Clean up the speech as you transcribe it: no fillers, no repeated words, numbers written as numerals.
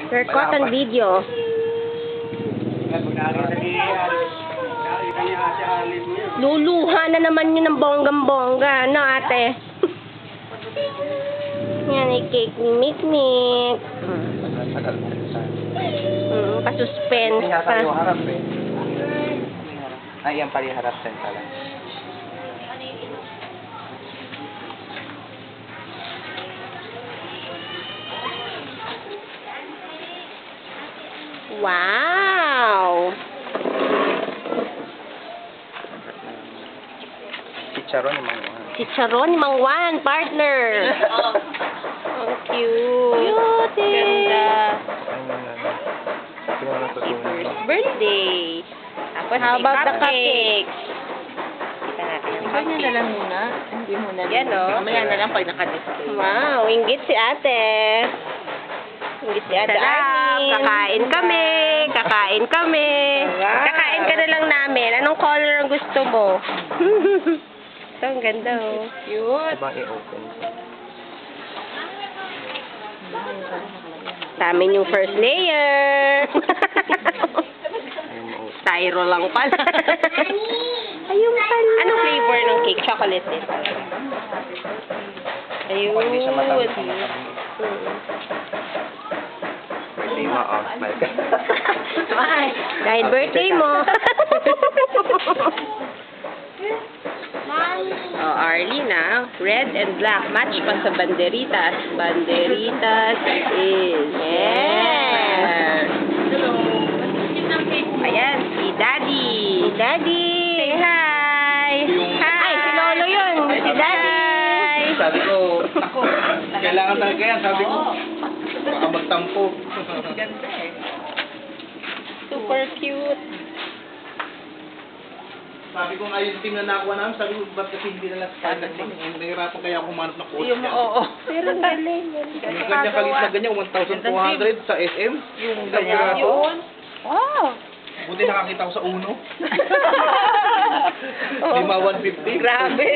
Record ang video. Luluha na naman yun ng bonggang-bongga, no ate? Yan ay cake ni Mikmik. Pasuspense pa. Ay, yan pala yung harap sen pala. Wow! Chicharon ni Mang Juan. Chicharon ni Mang Juan, partner. Ang cute. Ganda. Birthday. Tapos How about the cupcakes? Kita natin yung Ikaw niya na cupcakes. lang muna. Hindi muna. Yan, oh. Mamaya na lang pag naka-display. Wow, inggit si ate. Inggit si ate Arlene. Kakain kami. Kakain kami. Wow. Kakain ka na lang namin. Anong color ang gusto mo? Ito, ang ganda, oh. Cute. Ibang i-open. Sa amin yung first layer. Styro lang pala. Ayun pala. Anong flavor ng cake? Chocolate din. Ayun. Kung hindi siya matamis, birthday mo, oh. Smile ka. Dahil birthday mo. Oh, Arlene, red and black. Match pa sa banderitas. Banderitas is. Yeah. Ayan, si Daddy. Si Daddy. Say hi. Hi. Ay, si Lolo yun. Si Daddy. Sabi ko, ako, kailangan talaga yan. Sabi ko, baka magtampo. Ganda eh. Super cute. Sabi ko nga yung team na nakuha namin, sabi ko, ba't kasi hindi nila sa nahirapan kaya ako manap ng coach Yung, niya. oo. Pero ang galing. Yung ganyan kalit na ganyan, 1,200 sa SM. Yung Isang ganyan. piraso. Yun. Wow. Buti nakakita ko sa uno. Oo. 5,150. Grabe.